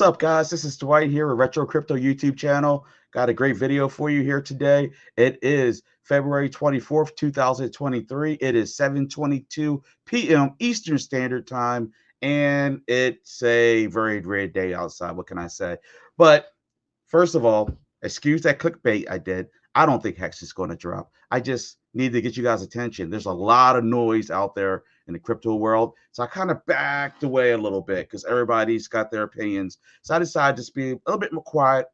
What's up, guys? This is Dwight here with Retro Crypto YouTube channel. Got a great video for you here today. It is February 24th, 2023. It is 7:22 p.m. Eastern Standard Time, and it's a very red day outside. What can I say? But first of all, excuse that clickbait I did. I don't think HEX is going to drop. I just need to get you guys' attention. There's a lot of noise out there in the crypto world. So I kind of backed away a little bit because everybody's got their opinions. So I decided to just be a little bit more quiet,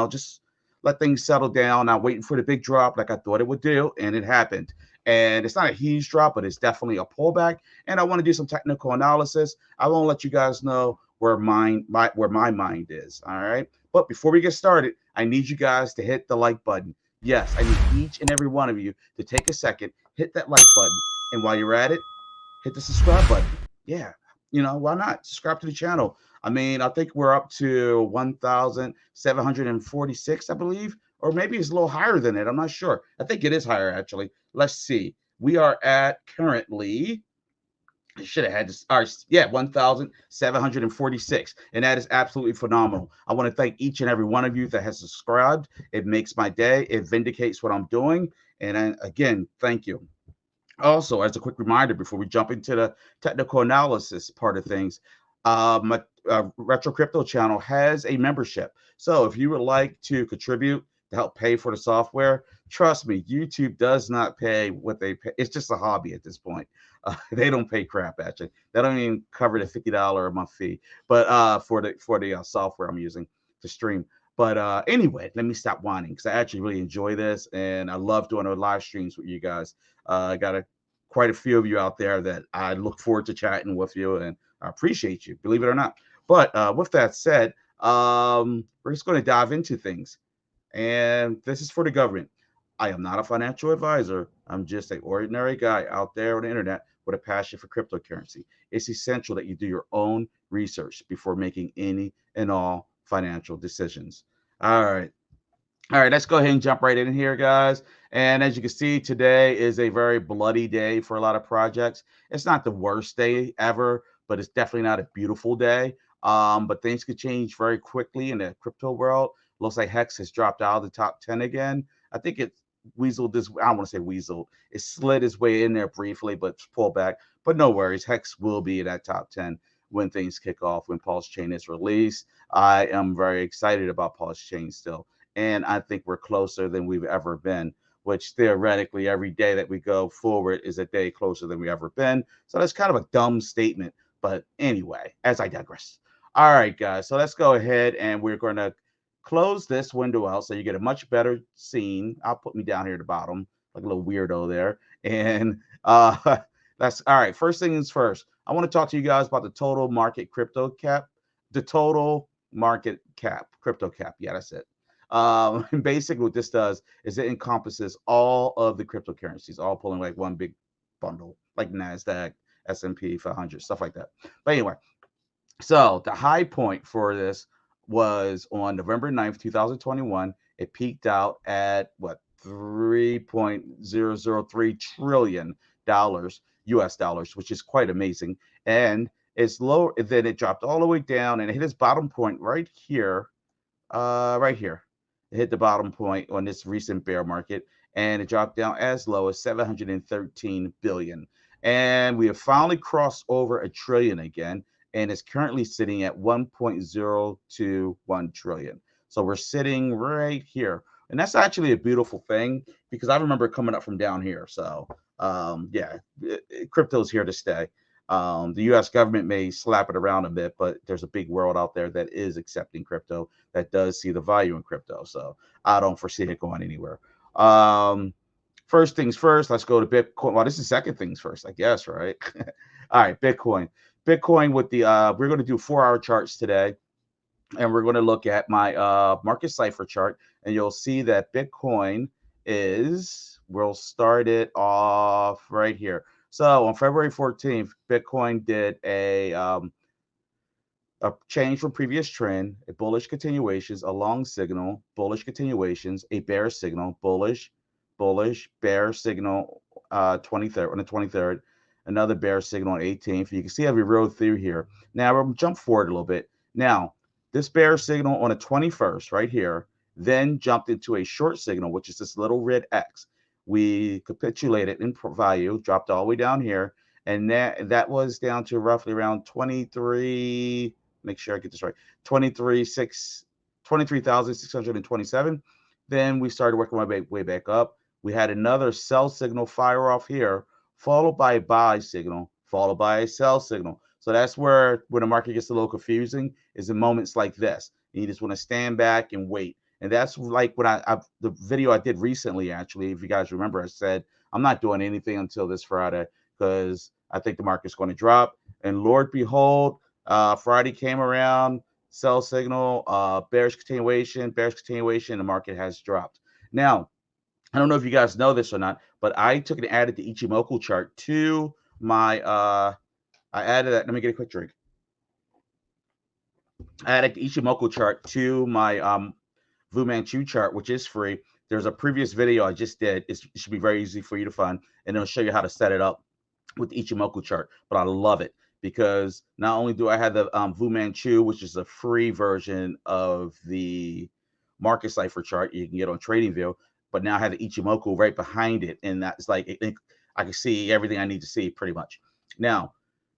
just let things settle down. I'm waiting for the big drop like I thought it would do, and it happened. And it's not a huge drop, but it's definitely a pullback. And I want to do some technical analysis. I want to let you guys know where my mind is. All right. But before we get started, I need you guys to hit the like button. Yes, I need each and every one of you to take a second, hit that like button. And while you're at it, hit the subscribe button. Yeah, why not? Subscribe to the channel. I mean, I think we're up to 1,746, I believe, or maybe it's a little higher than it. I'm not sure. I think it is higher, actually. Let's see. We are at currently, I should have had this. All right, yeah, 1,746. And that is absolutely phenomenal. I want to thank each and every one of you that has subscribed. It makes my day. It vindicates what I'm doing. And again, thank you. Also, as a quick reminder, before we jump into the technical analysis part of things, my Retro Crypto channel has a membership. So if you would like to contribute to help pay for the software, trust me, YouTube does not pay what they pay. It's just a hobby at this point. They don't pay crap, actually. They don't even cover the $50 a month fee, but for the software I'm using to stream. But anyway, let me stop whining because I actually really enjoy this, and I love doing the live streams with you guys. I got quite a few of you out there that I look forward to chatting with you, and I appreciate you, believe it or not. But with that said, we're just going to dive into things. And this is for the government. I am not a financial advisor. I'm just an ordinary guy out there on the internet with a passion for cryptocurrency. It's essential that you do your own research before making any and all financial decisions. All right. All right, let's go ahead and jump right in here, guys. And as you can see, today is a very bloody day for a lot of projects. It's not the worst day ever, but it's definitely not a beautiful day. But things could change very quickly in the crypto world. Looks like HEX has dropped out of the top 10 again. I think it weaseled this. I don't want to say weaseled. It slid its way in there briefly, but pulled back. But no worries, HEX will be in that top 10 when things kick off, when Pulse Chain is released. I am very excited about Pulse Chain still. And I think we're closer than we've ever been, which theoretically every day that we go forward is a day closer than we've ever been. So that's kind of a dumb statement. But anyway, as I digress. All right, guys. So let's go ahead and we're going to close this window out so you get a much better scene. I'll put me down here at the bottom, like a little weirdo there. And that's all right. First things first, I want to talk to you guys about the total market crypto cap, the total market cap, crypto cap. Yeah, that's it. And basically what this does is it encompasses all of the cryptocurrencies, all pulling like one big bundle, like NASDAQ, S&P 500, stuff like that. But anyway, so the high point for this was on November 9th, 2021. It peaked out at what, $3.003 trillion US dollars, which is quite amazing. And it's low, then it dropped all the way down and it hit its bottom point right here. Right here. It hit the bottom point on this recent bear market, and it dropped down as low as 713 billion. And we have finally crossed over a trillion again, and it's currently sitting at 1.021 trillion. So we're sitting right here. And that's actually a beautiful thing because I remember coming up from down here. So yeah, crypto's here to stay. The US government may slap it around a bit, but there's a big world out there that is accepting crypto, that does see the value in crypto. So I don't foresee it going anywhere. First things first, let's go to Bitcoin. Well, this is second things first, I guess, right? All right, Bitcoin. Bitcoin with the, we're going to do 4-hour charts today. And we're going to look at my market Cipher chart. And you'll see that Bitcoin is, we'll start it off right here. So on February 14th, Bitcoin did a change from previous trend, a bullish continuations, a long signal, bullish continuations, a bear signal, bullish, bear signal 23rd on the 23rd, another bear signal on 18th. You can see how we rode through here. Now we'll jump forward a little bit. Now This bear signal on the 21st right here, then jumped into a short signal, which is this little red X. We capitulated in value, dropped all the way down here, and that was down to roughly around 23. Make sure I get this right. 23,627. Then we started working my way back up. We had another sell signal fire off here, followed by a buy signal, followed by a sell signal. So that's where the market gets a little confusing, is in moments like this. You just want to stand back and wait. And that's like what the video I did recently, actually, if you guys remember, I said, I'm not doing anything until this Friday because I think the market's going to drop. And Lord behold, Friday came around, sell signal, bearish continuation, the market has dropped. Now, I don't know if you guys know this or not, but I took and added the Ichimoku chart to my, I added that. Let me get a quick drink. I added the Ichimoku chart to my Fu Manchu chart, which is free. There's a previous video I just did. It should be very easy for you to find, and it'll show you how to set it up with the Ichimoku chart. But I love it because not only do I have the Fu Manchu, which is a free version of the market cipher chart you can get on TradingView, but now I have the Ichimoku right behind it, and that's like I can see everything I need to see pretty much. Now,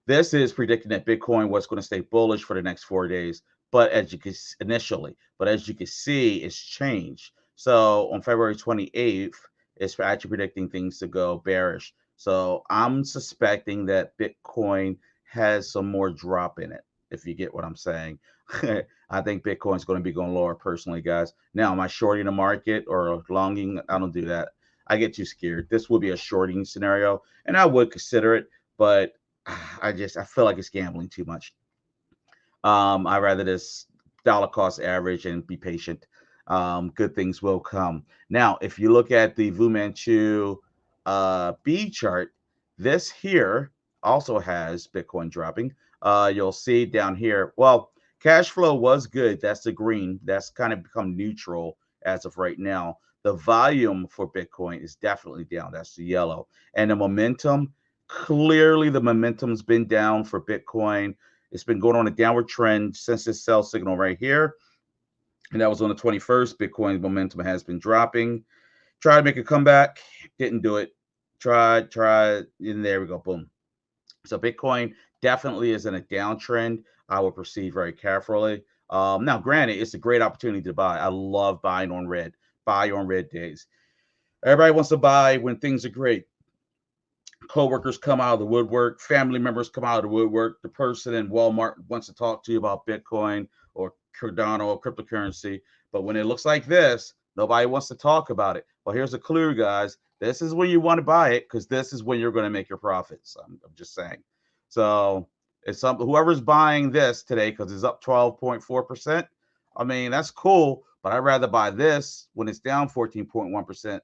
this is predicting that Bitcoin was going to stay bullish for the next 4 days, but as you can see, it's changed. So on February 28th, it's actually predicting things to go bearish. So I'm suspecting that Bitcoin has some more drop in it, if you get what I'm saying. I think Bitcoin's going to be going lower personally, guys. Now, am I shorting the market or longing? I don't do that. I get too scared. This would be a shorting scenario, and I would consider it, but I feel like it's gambling too much. I'd rather just dollar cost average and be patient. Good things will come. Now, if you look at the Fu Manchu B chart, this here also has Bitcoin dropping. You'll see down here, well, cash flow was good. That's the green. That's kind of become neutral as of right now. The volume for Bitcoin is definitely down. That's the yellow. And the momentum, clearly the momentum's been down for Bitcoin. It's been going on a downward trend since this sell signal right here. And that was on the 21st. Bitcoin momentum has been dropping. Tried to make a comeback. Didn't do it. Tried. And there we go. Boom. So Bitcoin definitely is in a downtrend. I will proceed very carefully. Now, granted, it's a great opportunity to buy. I love buying on red. Buy on red days. Everybody wants to buy when things are great. Coworkers come out of the woodwork, family members come out of the woodwork. The person in Walmart wants to talk to you about Bitcoin or Cardano or cryptocurrency. But when it looks like this, nobody wants to talk about it. Well, here's a clue, guys. This is when you want to buy it because this is when you're going to make your profits. I'm just saying. So it's whoever's buying this today because it's up 12.4%. I mean, that's cool, but I'd rather buy this when it's down 14.1%,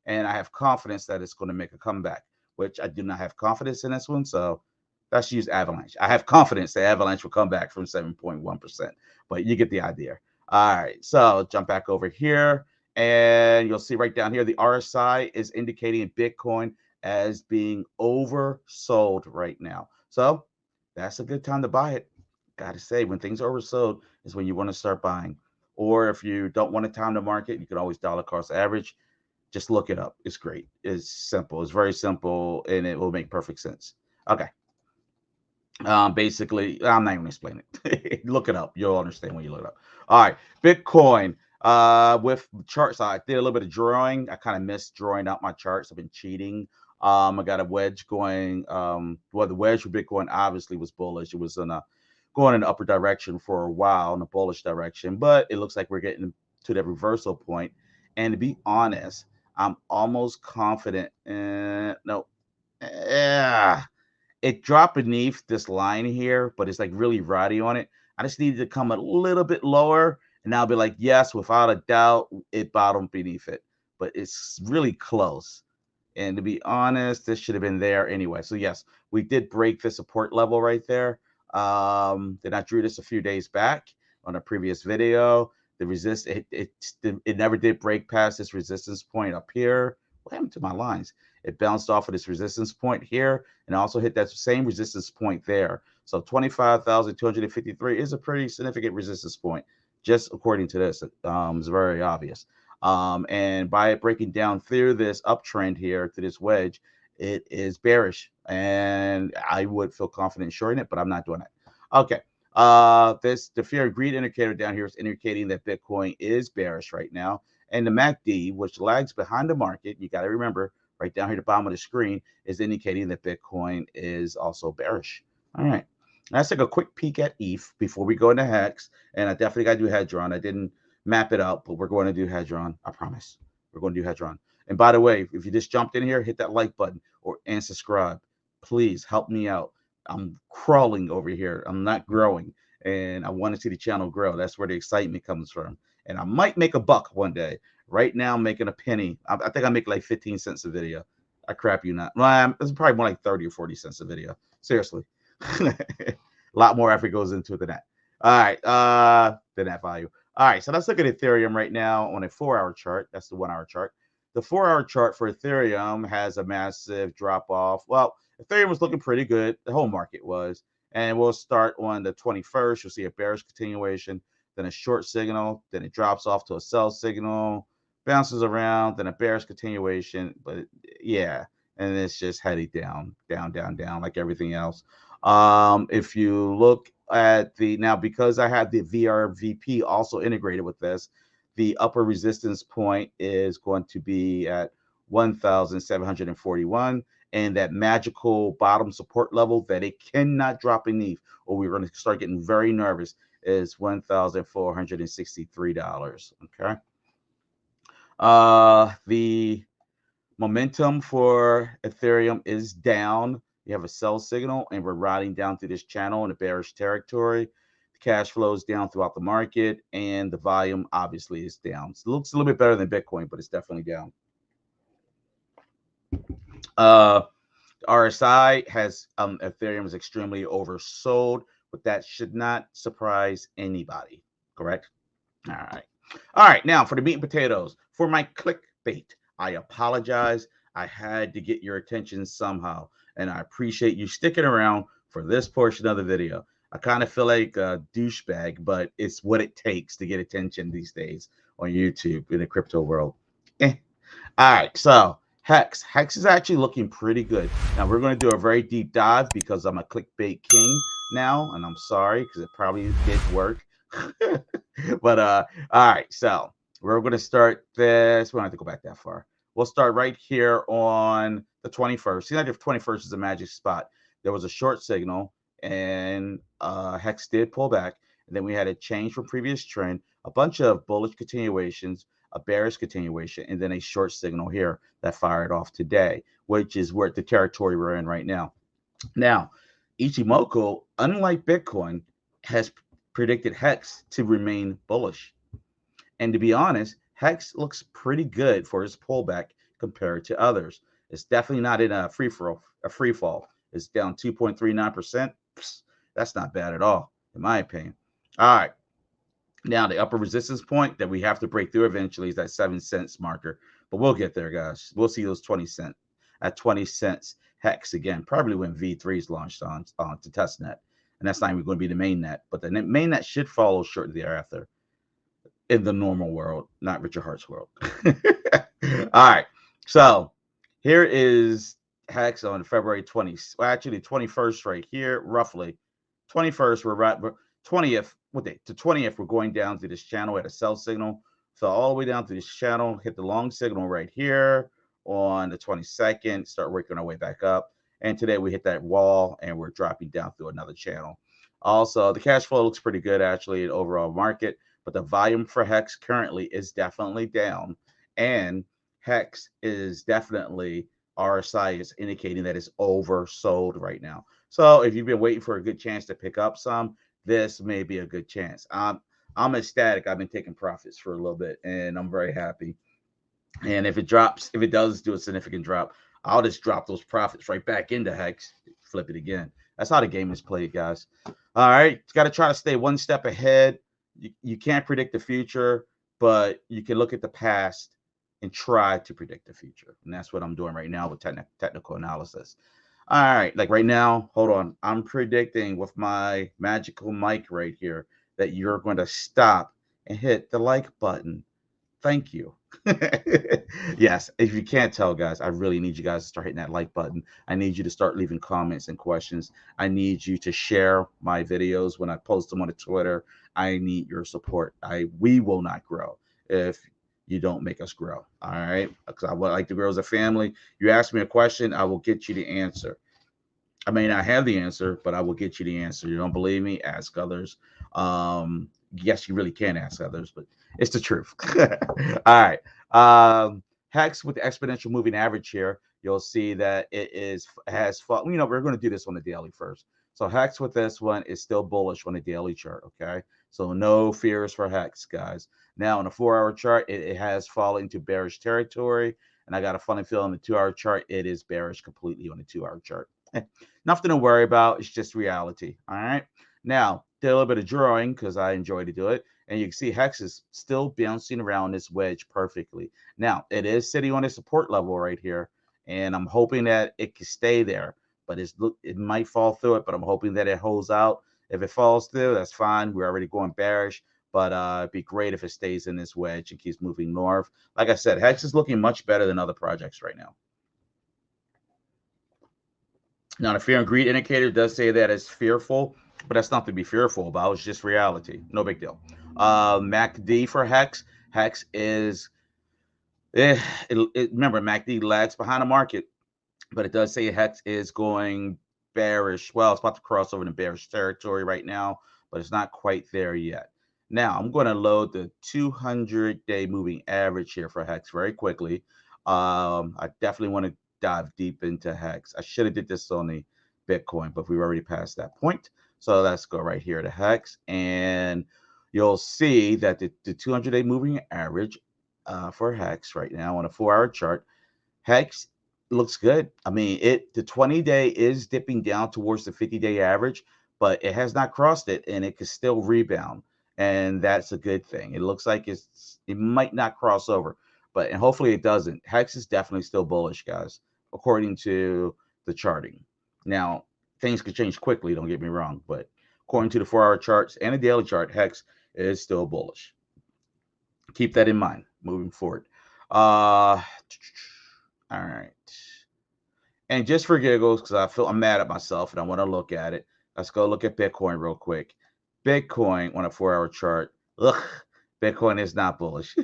and I have confidence that it's going to make a comeback, which I do not have confidence in this one. So let's use Avalanche. I have confidence that Avalanche will come back from 7.1%, but you get the idea. All right, so jump back over here, and you'll see right down here, the RSI is indicating Bitcoin as being oversold right now. So that's a good time to buy it. Got to say, when things are oversold is when you want to start buying. Or if you don't want to time the market, you can always dollar cost average. Just look it up. It's great. It's simple. It's very simple, and it will make perfect sense. Okay. Basically, I'm not even gonna explain it. Look it up. You'll understand when you look it up. All right. Bitcoin. With charts, I did a little bit of drawing. I kind of missed drawing out my charts. I've been cheating. I got a wedge going. Well, the wedge for Bitcoin obviously was bullish. It was going in the upper direction for a while, in the bullish direction, but it looks like we're getting to that reversal point. And to be honest, I'm almost confident. No, it dropped beneath this line here, but it's like really ratty on it. I just needed to come a little bit lower, and I'll be like, yes, without a doubt, it bottomed beneath it. But it's really close. And to be honest, this should have been there anyway. So yes, we did break the support level right there. Then I drew this a few days back on a previous video. It never did break past this resistance point up here. What happened to my lines? It bounced off of this resistance point here and also hit that same resistance point there. So 25,253 is a pretty significant resistance point, just according to this. It's very obvious. And by it breaking down through this uptrend here to this wedge, it is bearish, and I would feel confident in shorting it, but I'm not doing it. Okay. The fear of greed indicator down here is indicating that Bitcoin is bearish right now. And the MACD, which lags behind the market, you got to remember, right down here at the bottom of the screen, is indicating that Bitcoin is also bearish. All right. Let's take a quick peek at ETH before we go into HEX. And I definitely got to do Hedron. I didn't map it out, but we're going to do Hedron. I promise. We're going to do Hedron. And by the way, if you just jumped in here, hit that like button and subscribe. Please help me out. I'm crawling over here. I'm not growing. And I want to see the channel grow. That's where the excitement comes from. And I might make a buck one day. Right now, I'm making a penny. I think I make like 15 cents a video. I crap you not. Well, it's probably more like 30 or 40 cents a video. Seriously. A lot more effort goes into it than that. All right. Than that value. All right. So let's look at Ethereum right now on a 4-hour chart. That's the 1-hour chart. The 4-hour chart for Ethereum has a massive drop off. Well, Ethereum was looking pretty good. The whole market was. And we'll start on the 21st. You'll see a bearish continuation, then a short signal, then it drops off to a sell signal, bounces around, then a bearish continuation. But yeah, and it's just heading down, down, down, down like everything else. If you look at now, because I have the VRVP also integrated with this, the upper resistance point is going to be at 1,741. And that magical bottom support level that it cannot drop beneath, or we're going to start getting very nervous, is $1,463. Okay. The momentum for Ethereum is down. You have a sell signal, and we're riding down through this channel in a bearish territory. The cash flow is down throughout the market, and the volume obviously is down. So it looks a little bit better than Bitcoin, but it's definitely down. RSI has Ethereum is extremely oversold, but that should not surprise anybody. Correct? All right. Now for the meat and potatoes, for my clickbait, I apologize. I had to get your attention somehow, and I appreciate you sticking around for this portion of the video. I kind of feel like a douchebag, but it's what it takes to get attention these days on YouTube in the crypto world. All right, so HEX is actually looking pretty good. Now we're going to do a very deep dive because I'm a clickbait king now, and I'm sorry because it probably did work. But all right, so we're going to start this. We don't have to go back that far. We'll start right here on the 21st. See, like if 21st is a magic spot. There was a short signal, and HEX did pull back, and then we had a change from previous trend, a bunch of bullish continuations, a bearish continuation, and then a short signal here that fired off today, which is where the territory we're in right now. Now, Ichimoku, unlike Bitcoin, has predicted HEX to remain bullish. And to be honest, HEX looks pretty good for its pullback compared to others. It's definitely not in a free fall. It's down 2.39%. That's not bad at all, in my opinion. All right. Now, the upper resistance point that we have to break through eventually is that 7 cents marker. But we'll get there, guys. We'll see those 20 cents. At 20 cents, HEX, again, probably when V3 is launched on to testnet. And that's not even going to be the mainnet. But the mainnet should follow shortly thereafter in the normal world, not Richard Hart's world. All right. So here is HEX on February 20th. Well, actually, 21st right here, roughly. 21st, we're right. 20th, what day? To 20th, we're going down to this channel at a sell signal. So all the way down to this channel, hit the long signal right here on the 22nd, start working our way back up. And today we hit that wall and we're dropping down through another channel. Also, the cash flow looks pretty good actually in overall market, but the volume for HEX currently is definitely down. And HEX is definitely, RSI is indicating that it's oversold right now. So if you've been waiting for a good chance to pick up some, this may be a good chance. I'm ecstatic. I've been taking profits for a little bit, and I'm very happy. And if it drops, if it does do a significant drop, I'll just drop those profits right back into HEX, flip it again. That's how the game is played, guys. All right, you got to try to stay one step ahead. You can't predict the future, but you can look at the past and try to predict the future. And that's what I'm doing right now with technical analysis. All right, like right now, hold on. I'm predicting with my magical mic right here that you're going to stop and hit the like button. Thank you. Yes, if you can't tell, guys, I really need you guys to start hitting that like button. I need you to start leaving comments and questions. I need you to share my videos when I post them on the Twitter. I need your support. We will not grow if you don't make us grow. All right, because I would like to grow as a family. You ask me a question, I will get you the answer. I may not have the answer, but I will get you the answer. You don't believe me? Ask others. Yes, you really can ask others, but it's the truth. All right. Hex with the exponential moving average here, you'll see that has fought. We're going to do this on the daily first. So Hex with this one is still bullish on the daily chart. Okay. So no fears for Hex, guys. Now on the 4-hour chart, it has fallen into bearish territory. And I got a funny feeling on the 2-hour chart, it is bearish completely on the 2-hour chart. Nothing to worry about. It's just reality. All right. Now, did a little bit of drawing because I enjoy to do it. And you can see Hex is still bouncing around this wedge perfectly. Now, it is sitting on a support level right here. And I'm hoping that it can stay there. But it might fall through it, but I'm hoping that it holds out. If it falls through, that's fine. We're already going bearish. But it'd be great if it stays in this wedge and keeps moving north. Like I said, Hex is looking much better than other projects right now. Now, the fear and greed indicator does say that it's fearful, but that's nothing to be fearful about. It's just reality. No big deal. MACD for Hex. Hex is, remember, MACD lags behind the market, but it does say Hex is going bearish. Well, it's about to cross over into bearish territory right now, but it's not quite there yet. Now, I'm going to load the 200-day moving average here for Hex very quickly. I definitely want to dive deep into Hex. I should have did this on the Bitcoin, but we've already passed that point. So let's go right here to Hex, and you'll see that the 200-day moving average for Hex right now on a 4-hour chart, Hex looks good. I mean, the 20-day is dipping down towards the 50-day average, but it has not crossed it, and it could still rebound, and that's a good thing. It looks like it might not cross over, and hopefully it doesn't. Hex is definitely still bullish, guys, according to the charting. Now, things could change quickly, don't get me wrong, but according to the 4-hour charts and the daily chart, Hex is still bullish. Keep that in mind moving forward. All right. And just for giggles, because I'm mad at myself and I want to look at it, let's go look at Bitcoin real quick. Bitcoin on a 4-hour chart, Bitcoin is not bullish.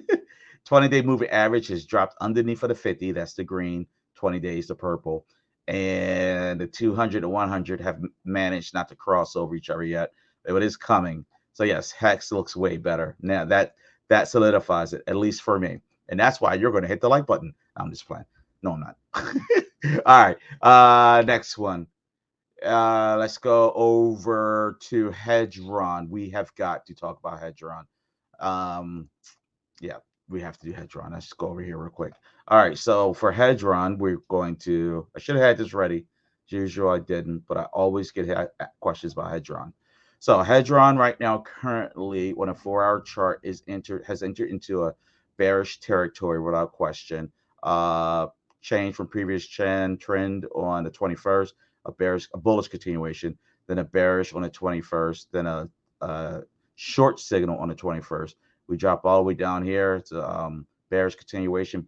20-day moving average has dropped underneath of the 50. That's the green. 20 days, the purple. And the 200 and 100 have managed not to cross over each other yet. But it is coming. So yes, Hex looks way better. Now that solidifies it, at least for me. And that's why you're going to hit the like button. I'm just playing. No, I'm not. All right. Next one. Let's go over to Hedron. We have got to talk about Hedron. Yeah, we have to do Hedron. Let's just go over here real quick. All right, so for Hedron, we're going to, I should have had this ready. As usual, I didn't, but I always get questions about Hedron. So Hedron right now, currently on a 4-hour chart, has entered into a bearish territory without question. Change from previous trend on the 21st, a bullish continuation, then a bearish on the 21st, then a short signal on the 21st. We drop all the way down here. It's bearish continuation.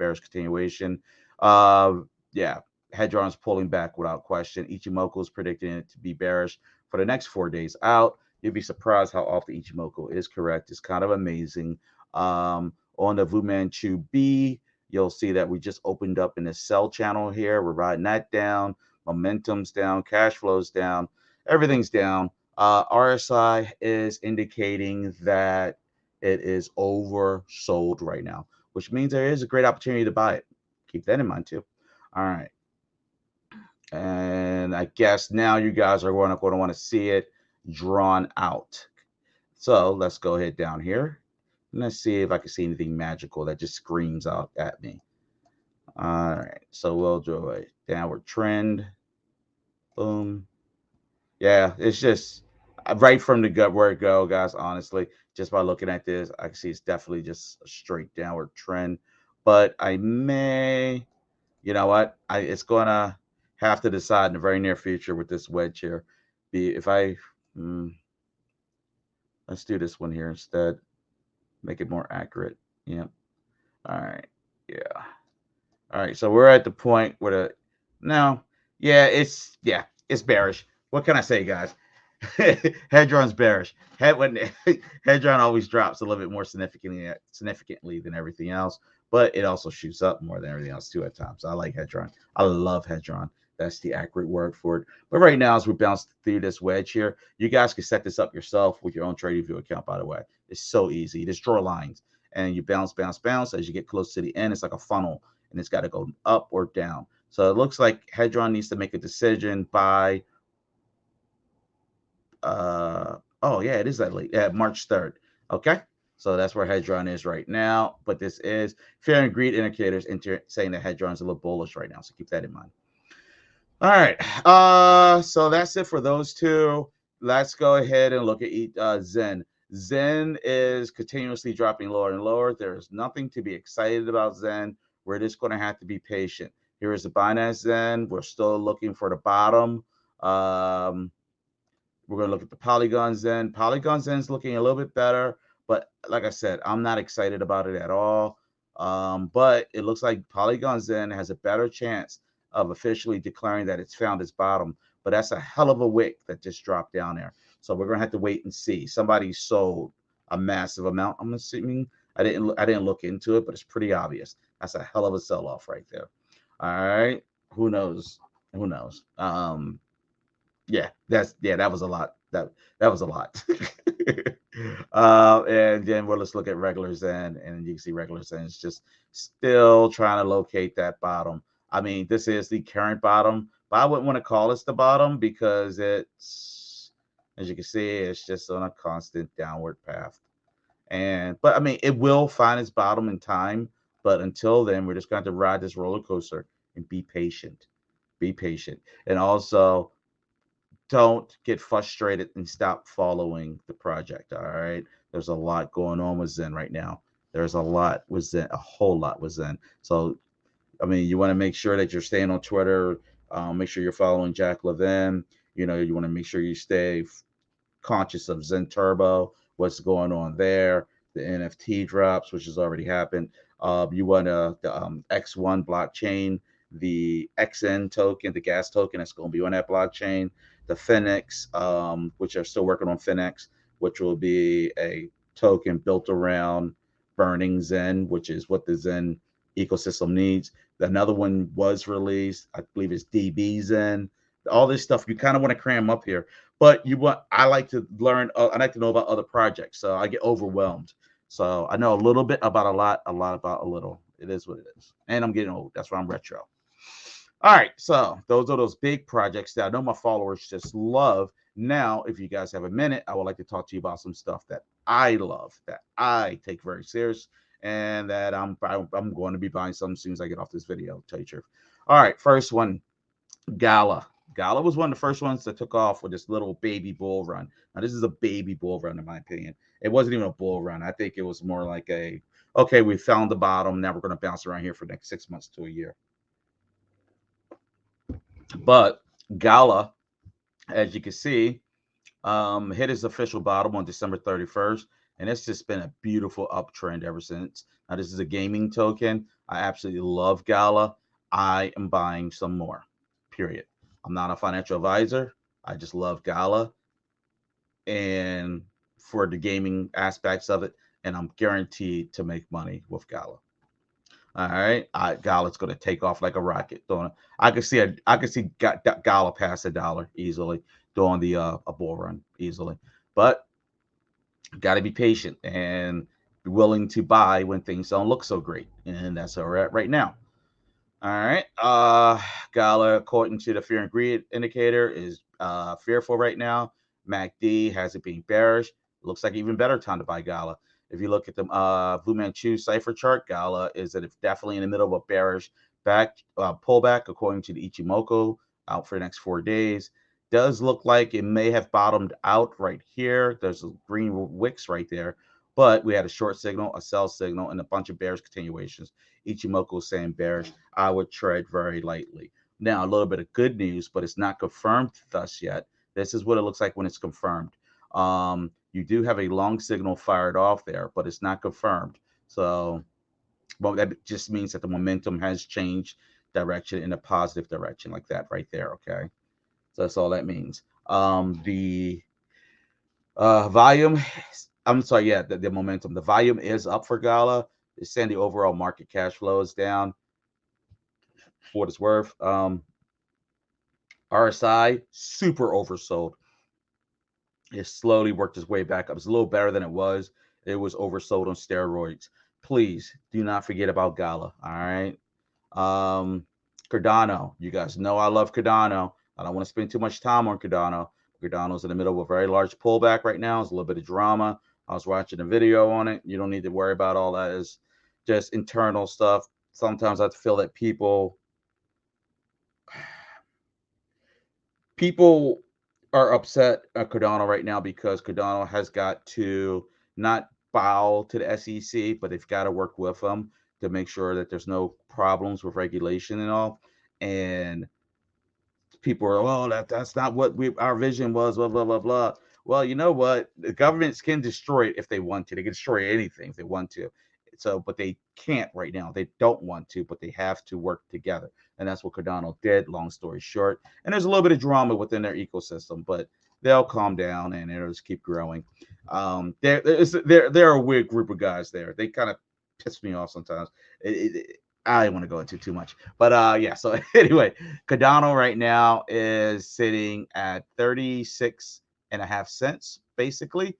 Yeah, Hedron's pulling back without question. Ichimoku is predicting it to be bearish for the next 4 days out. You'd be surprised how often Ichimoku is correct. It's kind of amazing. On the Fu Manchu B, you'll see that we just opened up in the sell channel here. We're riding that down. Momentum's down. Cash flow's down. Everything's down. RSI is indicating that it is oversold right now, which means there is a great opportunity to buy it. Keep that in mind too. All right. And I guess now you guys are going to want to see it drawn out. So let's go ahead down here. And let's see if I can see anything magical that just screams out at me. All right. So we'll do a downward trend. Boom. Yeah, it's just right from the gut where it go, guys. Honestly, just by looking at this, I can see it's definitely just a straight downward trend but I may, you know what, it's gonna have to decide in the very near future with this wedge here. If I let's do this one here instead, make it more accurate. Yeah. All right. Yeah. All right. So we're at the point where the no, it's bearish. What can I say, guys? Hedron's bearish. Hedron always drops a little bit more significantly than everything else, but it also shoots up more than everything else too at times. So I like Hedron. I love Hedron. That's the accurate word for it. But right now, as we bounce through this wedge here, you guys can set this up yourself with your own TradingView account, by the way. It's so easy. You just draw lines and you bounce, bounce, bounce. As you get close to the end, it's like a funnel and it's got to go up or down. So it looks like Hedron needs to make a decision by oh yeah, it is that late. Yeah, March 3rd. Okay. So that's where Hedron is right now. But this is fear and greed indicators saying that Hedron is a little bullish right now. So keep that in mind. All right. So that's it for those two. Let's go ahead and look at XEN. XEN is continuously dropping lower and lower. There's nothing to be excited about XEN. We're just going to have to be patient. Here is the Binance XEN. We're still looking for the bottom. We're going to look at the Polygon XEN. Polygon XEN is looking a little bit better, but like I said, I'm not excited about it at all. But it looks like Polygon XEN has a better chance of officially declaring that it's found its bottom. But that's a hell of a wick that just dropped down there. So we're going to have to wait and see. Somebody sold a massive amount. I'm assuming. I didn't look into it, but it's pretty obvious. That's a hell of a sell-off right there. All right. Who knows? Who knows? Yeah, that was a lot. That was a lot. And then let's look at regular Zen, and you can see regular Zen is just still trying to locate that bottom. I mean, this is the current bottom, but I wouldn't want to call this the bottom because it's, as you can see, it's just on a constant downward path. But I mean, it will find its bottom in time. But until then, we're just going to ride this roller coaster and be patient. Be patient, and also don't get frustrated and stop following the project. All right. There's a lot going on with Zen right now. There's a lot with Zen, a whole lot with Zen. So, I mean, you want to make sure that you're staying on Twitter. Make sure you're following Jack Levin. You know, you want to make sure you stay conscious of Zen Turbo, what's going on there, the NFT drops, which has already happened. You want the X1 blockchain, the XN token, the gas token that's going to be on that blockchain, the Phoenix, which are still working on Phoenix, which will be a token built around burning Zen, which is what the Zen ecosystem needs. Another one was released, I believe it's DB Zen. All this stuff you kind of want to cram up here, but I like to learn. I like to know about other projects, so I get overwhelmed. So I know a little bit about a lot about a little. It is what it is, and I'm getting old. That's why I'm retro. All right, so those are those big projects that I know my followers just love. Now, if you guys have a minute, I would like to talk to you about some stuff that I love, that I take very serious, and that I'm going to be buying some as soon as I get off this video. Tell you the truth. All right, first one, GALA. GALA was one of the first ones that took off with this little baby bull run. Now, this is a baby bull run, in my opinion. It wasn't even a bull run. I think it was more like okay, we found the bottom. Now we're going to bounce around here for the next 6 months to a year. But GALA, as you can see, hit its official bottom on December 31st. And it's just been a beautiful uptrend ever since. Now, this is a gaming token. I absolutely love GALA. I am buying some more, period. I'm not a financial advisor. I just love GALA and for the gaming aspects of it. And I'm guaranteed to make money with GALA. All right, GALA's going to take off like a rocket. I could see GALA pass $1 easily doing the a bull run easily, but got to be patient and be willing to buy when things don't look so great, and that's where we're at right now. All right, GALA, according to the fear and greed indicator, is fearful right now. MACD has it being bearish. Looks like even better time to buy GALA. If you look at the Blue Manchu Cipher chart, GALA is definitely in the middle of a bearish pullback, according to the Ichimoku, out for the next 4 days. Does look like it may have bottomed out right here. There's a green wicks right there. But we had a short signal, a sell signal, and a bunch of bearish continuations. Ichimoku saying bearish. I would tread very lightly. Now, a little bit of good news, but it's not confirmed thus yet. This is what it looks like when it's confirmed. You do have a long signal fired off there, but it's not confirmed. So, well, that just means that the momentum has changed direction in a positive direction, like that right there. Okay, so that's all that means. The volume, I'm sorry, yeah, the momentum, the volume is up for GALA. It's saying the overall market cash flow is down for what it's worth. RSI, super oversold. It slowly worked its way back up. It's a little better than it was. It was oversold on steroids. Please do not forget about GALA. All right. Cardano. You guys know I love Cardano. I don't want to spend too much time on Cardano. Cardano's in the middle of a very large pullback right now. It's a little bit of drama. I was watching a video on it. You don't need to worry about all that. It's just internal stuff. Sometimes I feel that people are upset at Cardano right now because Cardano has got to not bow to the SEC, but they've got to work with them to make sure that there's no problems with regulation and all. And people are, well, that's not what our vision was, blah, blah, blah, blah. Well, you know what? The governments can destroy it if they want to. They can destroy anything if they want to. So, but they can't right now. They don't want to, but they have to work together. And that's what Cardano did, long story short. And there's a little bit of drama within their ecosystem, but they'll calm down and it'll just keep growing. They're a weird group of guys there. They kind of piss me off sometimes. I don't want to go into too much, but yeah. So anyway, Cardano right now is sitting at 36.5 cents, basically.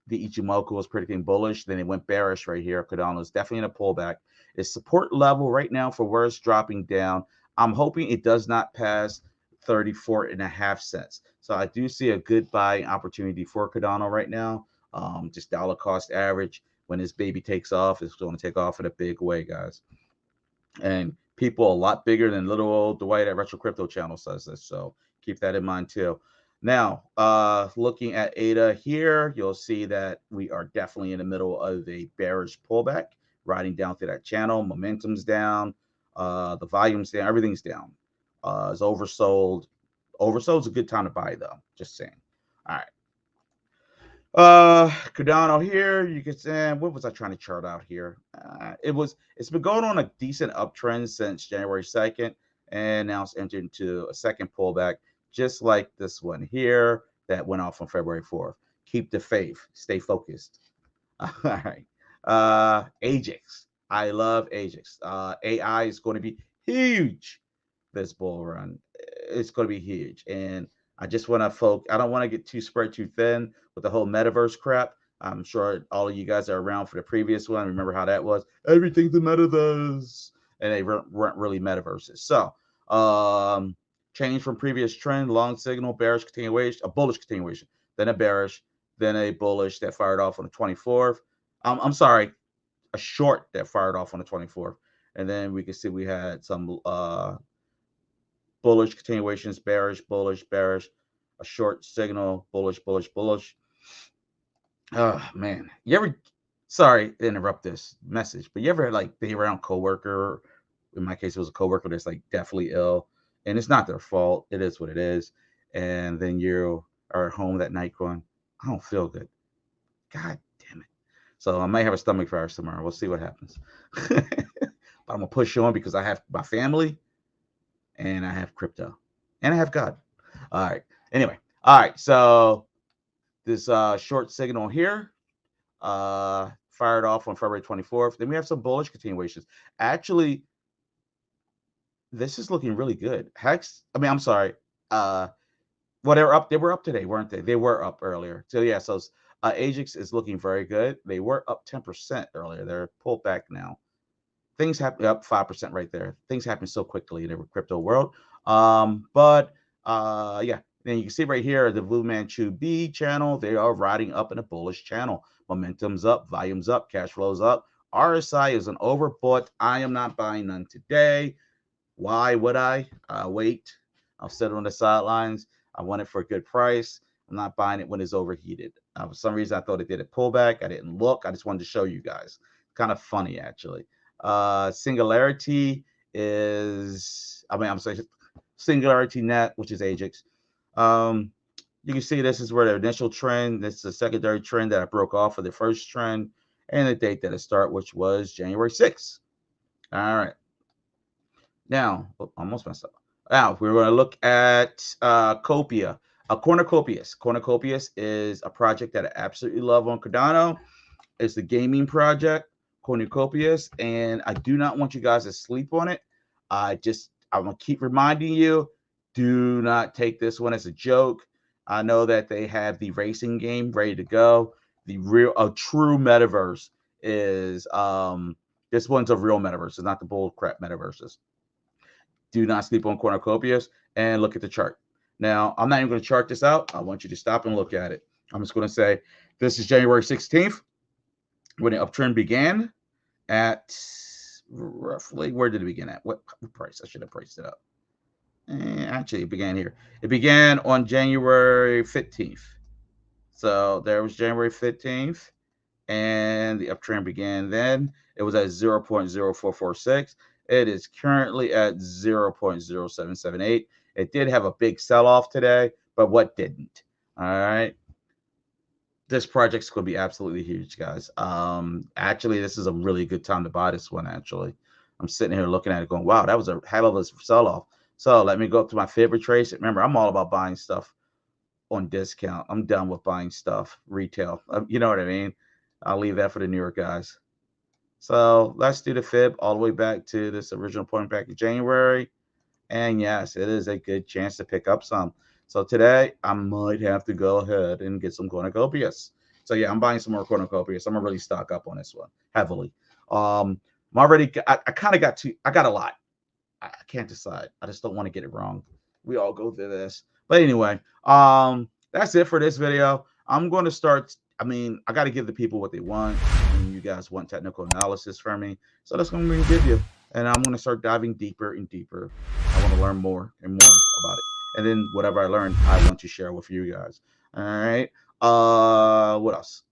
The Ichimoku was predicting bullish, then it went bearish right here. Cardano is definitely in a pullback. Its support level right now for where it's dropping down, I'm hoping it does not pass 34.5 cents. So I do see a good buying opportunity for Cardano right now. Just dollar cost average. When this baby takes off, it's going to take off in a big way, guys. And people a lot bigger than little old Dwight at Retro Crypto channel says this. So keep that in mind too. Now, looking at ADA here, you'll see that we are definitely in the middle of a bearish pullback, riding down through that channel. Momentum's down, the volume's down, everything's down. It's oversold. Oversold's a good time to buy, though. Just saying. All right. Cardano here, you can say, what was I trying to chart out here? It's been going on a decent uptrend since January 2nd, and now it's entered into a second pullback, just like this one here that went off on February 4th. Keep the faith, stay focused. All right. AGIX. I love AGIX. AI is going to be huge this bull run. It's going to be huge. And I just want to I don't want to get too spread too thin with the whole metaverse crap. I'm sure all of you guys are around for the previous one. Remember how that was? Everything's the metaverse. And they weren't really metaverses. So, change from previous trend, long signal, bearish continuation, a bullish continuation, then a bearish, then a bullish that fired off on the 24th. I'm sorry, a short that fired off on the 24th. And then we can see we had some bullish continuations, bearish, bullish, bearish, a short signal, bullish, bullish, bullish. Oh man, you ever? Sorry to interrupt this message, but you ever like be around coworker? In my case, it was a coworker that's like definitely ill, and it's not their fault. It is what it is. And then you are at home that night going, "I don't feel good. God damn it!" So I might have a stomach virus tomorrow. We'll see what happens. But I'm gonna push on because I have my family, and I have crypto, and I have God. All right. Anyway, all right. So this short signal here fired off on February 24th. Then we have some bullish continuations. Actually, this is looking really good. I'm sorry. Well, they were up today, weren't they? They were up earlier. So yeah, so AGIX is looking very good. They were up 10% earlier. They're pulled back now. Things happen up 5% right there. Things happen so quickly in the crypto world. Yeah, then you can see right here the Blue Manchu B channel. They are riding up in a bullish channel. Momentum's up, volume's up, cash flow's up. RSI is an overbought. I am not buying none today. Why would I? Wait. I'll sit on the sidelines. I want it for a good price. I'm not buying it when it's overheated. For some reason, I thought it did a pullback. I didn't look. I just wanted to show you guys. Kind of funny, actually. Singularity is, I'm sorry, Singularity NET, which is AGIX. You can see this is where the initial trend, this is the secondary trend that I broke off of the first trend, and the date that it started, which was January 6th. All right. Now, almost messed up. Now, we're going to look at Copia. Cornucopias. Cornucopias is a project that I absolutely love on Cardano. It's the gaming project, Cornucopias, and I do not want you guys to sleep on it. I'm going to keep reminding you, do not take this one as a joke. I know that they have the racing game ready to go. A true metaverse is this one's a real metaverse. It's not the bull crap metaverses. Do not sleep on Cornucopias and look at the chart. Now, I'm not even going to chart this out. I want you to stop and look at it. I'm just going to say this is January 16th when the uptrend began at roughly, where did it begin at? What price? I should have priced it up. Actually, it began here. It began on January 15th. So there was January 15th, and the uptrend began then. It was at 0.0446. It is currently at 0.0778. It did have a big sell-off today, but what didn't? All right. This project's going to be absolutely huge, guys. Actually, this is a really good time to buy this one, actually. I'm sitting here looking at it going, wow, that was a hell of a sell-off. So let me go up to my favorite trades. Remember, I'm all about buying stuff on discount. I'm done with buying stuff retail. You know what I mean? I'll leave that for the New York guys. So let's do the fib all the way back to this original point back in January. And yes, it is a good chance to pick up some. So today I might have to go ahead and get some Cornucopias. So yeah, I'm buying some more Cornucopias. I'm gonna really stock up on this one heavily. I kind of got a lot. I can't decide. I just don't want to get it wrong. We all go through this. But anyway, that's it for this video. I'm going to start. I got to give the people what they want. And you guys want technical analysis from me. So that's what I'm going to give you. And I'm going to start diving deeper and deeper. I want to learn more and more about it. And then whatever I learned, I want to share with you guys. All right. What else?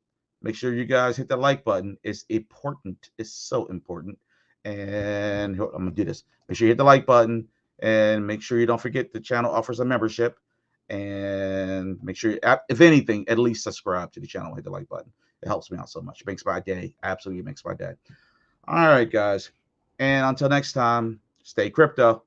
Make sure you guys hit the like button. It's important. It's so important. And I'm going to do this. Make sure you hit the like button. And make sure you don't forget the channel offers a membership. And make sure, if anything, at least subscribe to the channel. Hit the like button. It helps me out so much. It makes my day. Absolutely makes my day. All right, guys. And until next time, stay crypto.